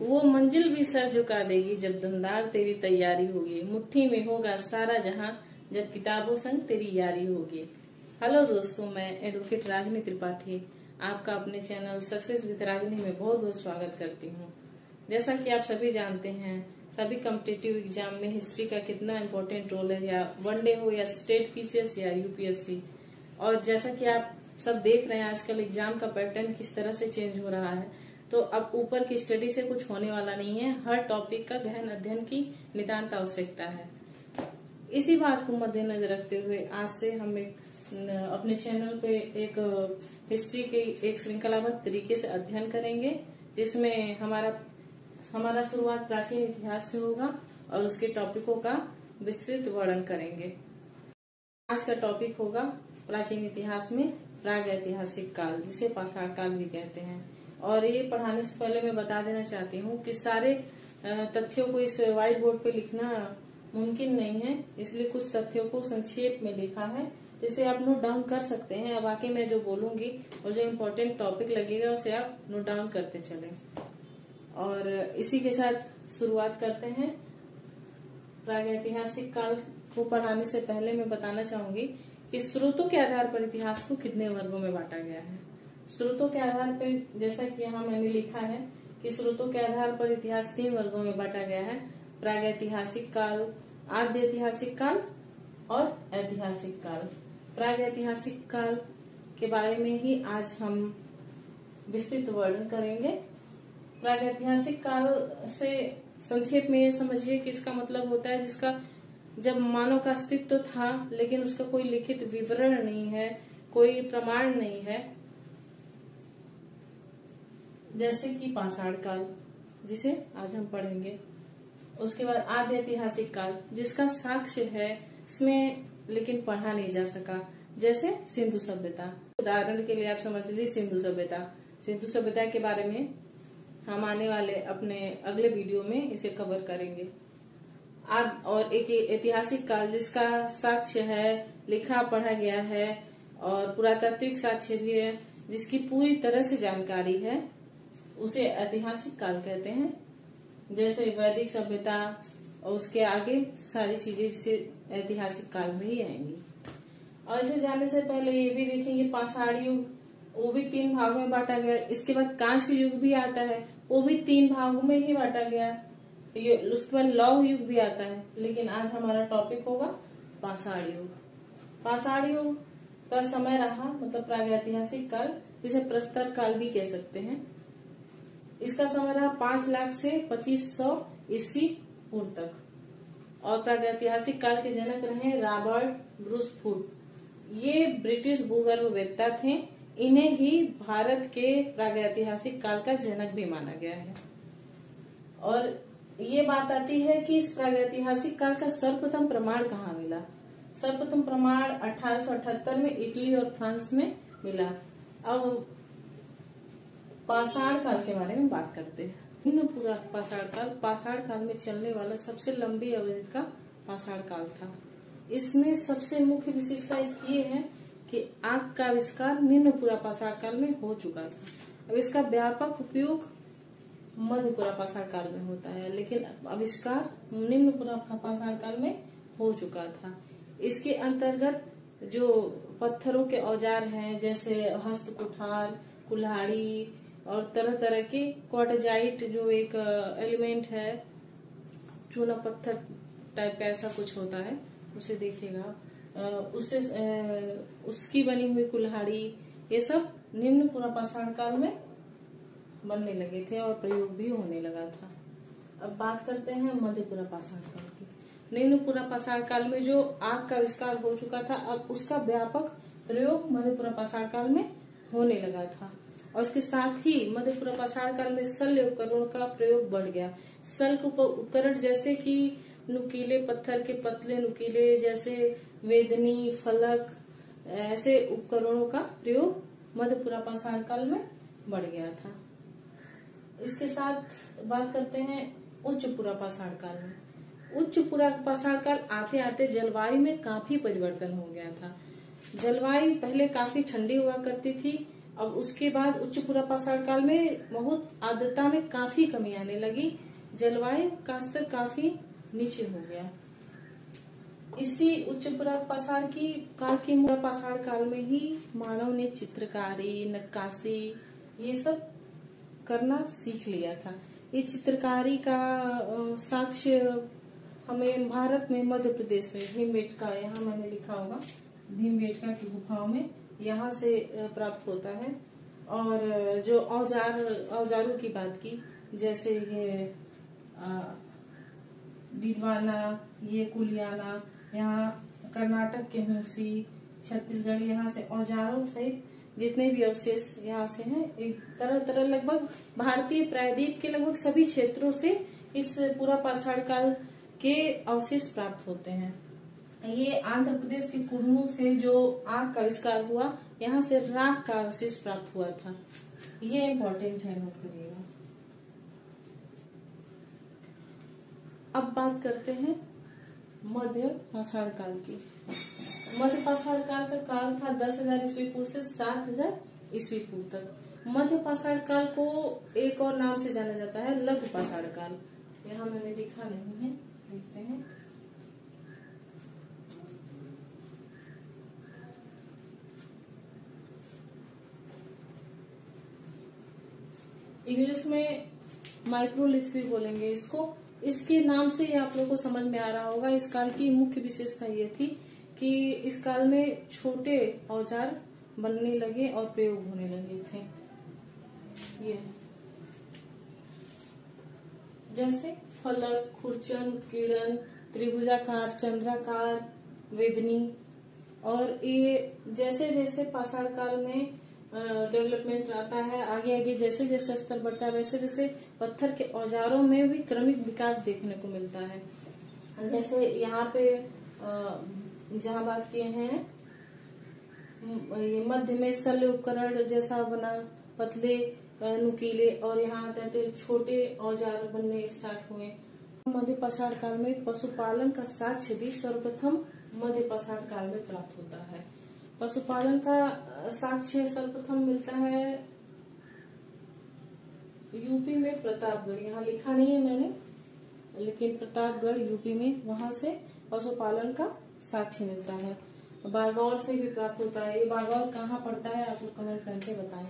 वो मंजिल भी सर झुका देगी जब दमदार तेरी तैयारी होगी, मुट्ठी में होगा सारा जहां जब किताबों संग तेरी यारी होगी। हेलो दोस्तों, मैं एडवोकेट रागिनी त्रिपाठी आपका अपने चैनल सक्सेस विद रागिनी में बहुत बहुत स्वागत करती हूँ। जैसा कि आप सभी जानते हैं, सभी कॉम्पिटिटिव एग्जाम में हिस्ट्री का कितना इम्पोर्टेंट रोल है, या वनडे हो या स्टेट पीसीएस या यूपीएससी। और जैसा कि आप सब देख रहे हैं, आजकल एग्जाम का पैटर्न किस तरह से चेंज हो रहा है, तो अब ऊपर की स्टडी से कुछ होने वाला नहीं है। हर टॉपिक का गहन अध्ययन की नितांत आवश्यकता है। इसी बात को मद्देनजर रखते हुए आज से हम अपने चैनल पे एक हिस्ट्री के एक श्रृंखलाबद्ध तरीके से अध्ययन करेंगे, जिसमें हमारा शुरुआत प्राचीन इतिहास से होगा और उसके टॉपिकों का विस्तृत वर्णन करेंगे। आज का टॉपिक होगा प्राचीन इतिहास में प्रागैतिहासिक काल, जिसे पाषाण काल भी कहते हैं। और ये पढ़ाने से पहले मैं बता देना चाहती हूँ कि सारे तथ्यों को इस व्हाइट बोर्ड पे लिखना मुमकिन नहीं है, इसलिए कुछ तथ्यों को संक्षेप में लिखा है, जिसे आप नोट डाउन कर सकते हैं। अब आके मैं जो बोलूंगी और जो इम्पोर्टेंट टॉपिक लगेगा उसे आप नोट डाउन करते चलें। और इसी के साथ शुरुआत करते हैं। प्रागैतिहासिक काल को पढ़ाने से पहले मैं बताना चाहूंगी कि स्रोतों के आधार पर इतिहास को कितने वर्गों में बांटा गया है। स्रोतों के आधार पर, जैसा कि यहाँ मैंने लिखा है कि स्रोतों के आधार पर इतिहास 3 वर्गों में बांटा गया है: प्रागैतिहासिक काल, आद्य ऐतिहासिक काल और ऐतिहासिक काल। प्रागैतिहासिक काल के बारे में ही आज हम विस्तृत वर्णन करेंगे। प्रागैतिहासिक काल से संक्षेप में ये समझिए कि इसका मतलब होता है जिसका जब मानव का अस्तित्व था, लेकिन उसका कोई लिखित विवरण नहीं है, कोई प्रमाण नहीं है। जैसे कि पाषाण काल, जिसे आज हम पढ़ेंगे। उसके बाद आद्य ऐतिहासिक काल, जिसका साक्ष्य है इसमें लेकिन पढ़ा नहीं जा सका, जैसे सिंधु सभ्यता। उदाहरण के लिए आप समझ लीजिए सिंधु सभ्यता। सिंधु सभ्यता के बारे में हम आने वाले अपने अगले वीडियो में इसे कवर करेंगे। और एक ऐतिहासिक काल जिसका साक्ष्य है, लिखा पढ़ा गया है और पुरातात्विक साक्ष्य भी है, जिसकी पूरी तरह से जानकारी है, उसे ऐतिहासिक काल कहते हैं। जैसे वैदिक सभ्यता और उसके आगे सारी चीजें इसे ऐतिहासिक काल में ही आएंगी। और इसे जानने से पहले ये भी देखेंगे पाषाण युग, वो भी 3 भागों में बांटा गया। इसके बाद कांस्य युग भी आता है, वो भी 3 भागों में ही बांटा गया। उसके बाद लौह युग भी आता है, लेकिन आज हमारा टॉपिक होगा पाषाण युग। पाषाण युग का समय रहा, मतलब प्रागैतिहासिक काल, जिसे प्रस्तर काल भी कह सकते हैं। इसका समय रहा 5 लाख से 2500 ईस्वी पूर्व तक। और प्रागैतिहासिक काल के जनक रहे रॉबर्ट ब्रूस फूट। ये ब्रिटिश भूगर्भवेत्ता थे। इन्हें ही भारत के प्रागैतिहासिक काल का जनक भी माना गया है। और ये बात आती है कि इस प्रागैतिहासिक काल का सर्वप्रथम प्रमाण कहाँ मिला। सर्वप्रथम प्रमाण 1878 में इटली और फ्रांस में मिला। अब पाषाण काल के बारे में बात करते हैं। पूरा पाषाण काल में चलने वाला सबसे लंबी अवधि का पाषाण काल था। इसमें सबसे मुख्य विशेषता इसकी ये है कि आग का आविष्कार निम्नपुरा पाषाण काल में हो चुका था। अब इसका व्यापक उपयोग मध्यपुरा पाषाण काल में होता है, लेकिन आविष्कार निम्नपुरा पाषाण काल में हो चुका था। इसके अंतर्गत जो पत्थरों के औजार हैं, जैसे हस्त कुठार, कुल्हाड़ी और तरह तरह के क्वार्टजाइट, जो एक एलिमेंट है, चूना पत्थर टाइप का ऐसा कुछ होता है, उसे देखिएगा, उससे उसकी बनी हुई कुल्हाड़ी, ये सब निम्नपुरा पाषाण काल में बनने लगे थे और प्रयोग भी होने लगा था। अब बात करते हैं मध्यपुरा पाषाण काल की। निम्नपुरा पाषाण काल में जो आग का आविष्कार हो चुका था, अब उसका व्यापक प्रयोग मध्यपुरा पाषाण काल में होने लगा था। और इसके साथ ही मध्यपुरा पाषाण काल में शल्य उपकरणों का प्रयोग बढ़ गया। शल्य उपकरण जैसे कि नुकीले पत्थर के पतले नुकीले, जैसे वेदनी, फलक, ऐसे उपकरणों का प्रयोग मध्यपुरा पाषाण काल में बढ़ गया था। इसके साथ बात करते हैं उच्चपुरा पाषाण काल में। उच्चपुरा पाषाण काल आते आते जलवायु में काफी परिवर्तन हो गया था। जलवायु पहले काफी ठंडी हुआ करती थी अब उसके बाद उच्च पुरा पाषाण काल में बहुत आर्द्रता में काफी कमी आने लगी, जलवायु का स्तर काफी नीचे हो गया। इसी उच्च पुरा पाषाण काल में ही मानव ने चित्रकारी, नक्काशी ये सब करना सीख लिया था। ये चित्रकारी का साक्ष्य हमें भारत में मध्य प्रदेश में भीमबेटका, यहाँ मैंने लिखा होगा, भीमबेटका की गुफाओं में यहाँ से प्राप्त होता है। और जो औजारों की बात की, जैसे ये डिडवाना, ये कुलियाना, यहाँ कर्नाटक के हुंसी, छत्तीसगढ़, यहाँ से औजारों से जितने भी अवशेष यहाँ से हैं, एक तरह लगभग भारतीय प्रायद्वीप के लगभग सभी क्षेत्रों से इस पूरा पाषाण काल के अवशेष प्राप्त होते हैं। ये आंध्र प्रदेश के कुर्नूल से जो आग का आविष्कार हुआ, यहाँ से राख का अवशेष प्राप्त हुआ था। ये इम्पोर्टेंट है, नोट करिएगा। अब बात करते हैं मध्य पाषाण काल की। मध्य पाषाण काल का काल था 10,000 ईस्वी पूर्व से 7,000 ईस्वी पूर्व तक। मध्य पाषाण काल को एक और नाम से जाना जाता है लघु पाषाण काल। यहाँ मैंने लिखा नहीं है, देखते हैं। इंग्लिश में माइक्रोलिथ भी बोलेंगे इसको। इसके नाम से आप लोगों को समझ में आ रहा होगा। इस काल की मुख्य विशेषता ये थी कि इस काल में छोटे औजार बनने लगे और प्रयोग होने लगे थे। ये जैसे फलक, खुरचन, उत्कीर्णन, त्रिभुजाकार, चंद्राकार, वेदनी। और ये जैसे जैसे पाषाण काल में डेवलपमेंट आता है, आगे आगे जैसे जैसे स्तर बढ़ता है, वैसे वैसे पत्थर के औजारों में भी क्रमिक विकास देखने को मिलता है। जैसे यहाँ पे जहाँ बात किए हैं, ये मध्य में शल्य उपकरण जैसा बना, पतले नुकीले, और यहाँ आते छोटे औजार बनने स्टार्ट हुए। मध्य पाषाण काल में पशुपालन का साक्ष्य भी सर्वप्रथम मध्य पाषाण काल में प्राप्त होता है। पशुपालन का साक्ष्य सर्वप्रथम मिलता है यूपी में प्रतापगढ़। यहाँ लिखा नहीं है मैंने, लेकिन प्रतापगढ़ यूपी में, वहां से पशुपालन का साक्ष्य मिलता है। बागौर से भी प्राप्त होता है। ये बागौर कहाँ पड़ता है आप लोग कमेंट करके बताएं।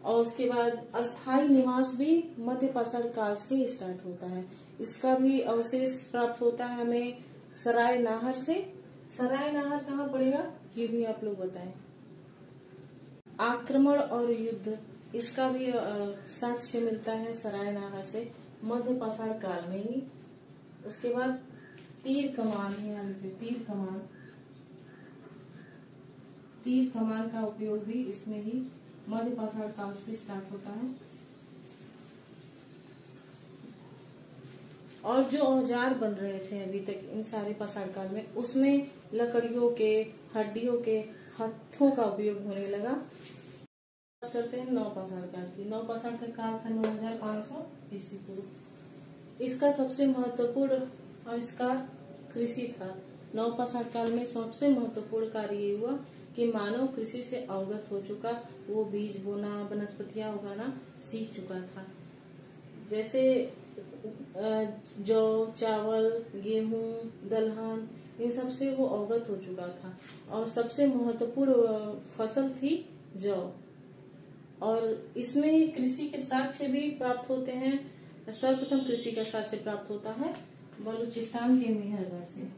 और उसके बाद अस्थायी निवास भी मध्य पाषाण काल से स्टार्ट होता है। इसका भी अवशेष प्राप्त होता है हमें सराय नाहर से। सराय नाहर कहाँ पड़ेगा ये भी आप लोग बताएं। आक्रमण और युद्ध, इसका भी साक्ष्य मिलता है सराय नाहर से मध्य पाषाण काल में ही। उसके बाद तीर कमान है, तीर कमान का उपयोग भी इसमें ही मध्य पाषाण काल से स्टार्ट होता है। और जो औजार बन रहे थे अभी तक इन सारे पाषाण काल में, उसमें लकड़ियों के, हड्डियों के, हाथों का उपयोग होने लगा। बात करते हैं नव पाषाण काल की। नव पाषाण का काल था 9,500 ईस्वी पूर्व। इसका सबसे महत्वपूर्ण आविष्कार कृषि था। नव पाषाण काल में सबसे महत्वपूर्ण कार्य ये हुआ कि मानव कृषि से अवगत हो चुका, वो बीज बोना, वनस्पतियां उगाना सीख चुका था। जैसे जौ, चावल, गेहूं, दलहन, इन सब से वो अवगत हो चुका था। और सबसे महत्वपूर्ण फसल थी जौ। और इसमें कृषि के साक्ष्य भी प्राप्त होते हैं। सर्वप्रथम कृषि का साक्ष्य प्राप्त होता है बलूचिस्तान के मेहरगढ़ से।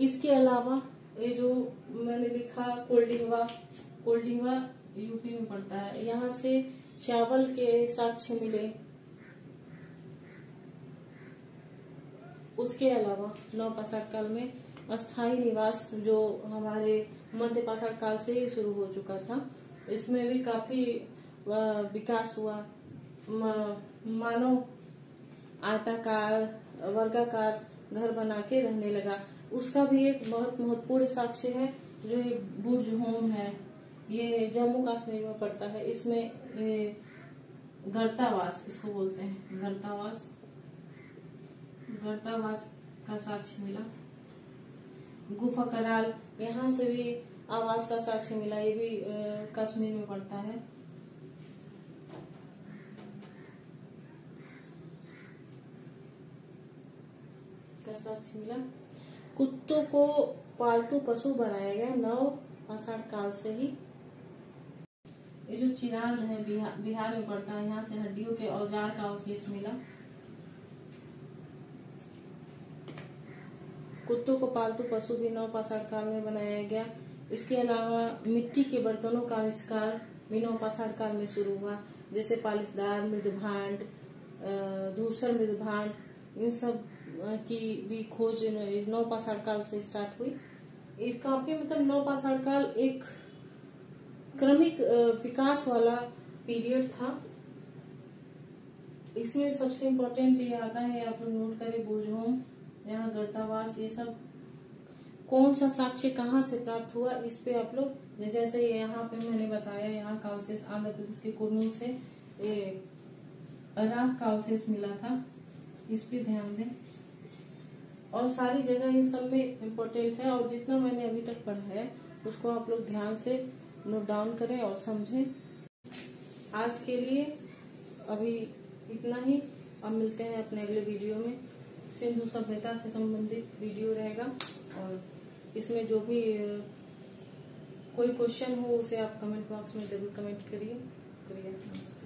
इसके अलावा ये जो मैंने लिखा कोल्डिवा यूपी में पड़ता है। यहाँ से चावल के साक्ष्य मिले। उसके अलावा नव पाषाण काल में अस्थायी निवास जो हमारे मध्य पाषाण काल से ही शुरू हो चुका था, इसमें भी काफी विकास हुआ। मानव आयताकार, वर्गाकार घर बना के रहने लगा। उसका भी एक बहुत महत्वपूर्ण साक्ष्य है, जो ये बुर्जहोम है, ये जम्मू कश्मीर में पड़ता है। इसमें गर्तावास इसको बोलते हैं, गर्तावास का साक्ष्य मिला। गुफा कराल, यहाँ से भी आवास का साक्ष्य मिला, ये भी कश्मीर में पड़ता है। का साक्ष्य मिला। कुत्तों को पालतू पशु बनाया गया नव आषाढ़ काल से ही। ये जो चिराग है बिहार में पड़ता है, यहाँ से हड्डियों के औजार का अवशेष मिला। कुत्तों को पालतू पशु भी नव पाषाण काल में बनाया गया। इसके अलावा मिट्टी के बर्तनों का आविष्कार भी नव पाषाण काल में शुरू हुआ, जैसे पालिशदार मृदभांड, धूसर मृदभांड, इन सब की भी खोज नव पाषाण काल से स्टार्ट हुई। ये काफी मतलब नव पाषाण काल एक क्रमिक विकास वाला पीरियड था। इसमें सबसे इम्पोर्टेंट ये आता है, आप लोग नोट करें, बुर्जहोम, यहाँ गर्तावास, ये सब कौन सा साक्ष्य कहाँ से प्राप्त हुआ, इस पे आप लोग, जैसे यहाँ पे मैंने बताया, यहाँ का अवशेष आंध्र प्रदेश के कुर्नूल से राख का अवशेष मिला था, इस पे ध्यान दें। और सारी जगह इन सब में इम्पोर्टेंट है, और जितना मैंने अभी तक पढ़ा है उसको आप लोग ध्यान से नोट डाउन करें और समझें। आज के लिए अभी इतना ही, अब मिलते हैं अपने अगले वीडियो में। सिंधु सभ्यता से संबंधित वीडियो रहेगा, और इसमें जो भी कोई क्वेश्चन हो उसे आप कमेंट बॉक्स में जरूर कमेंट करिए। नमस्ते।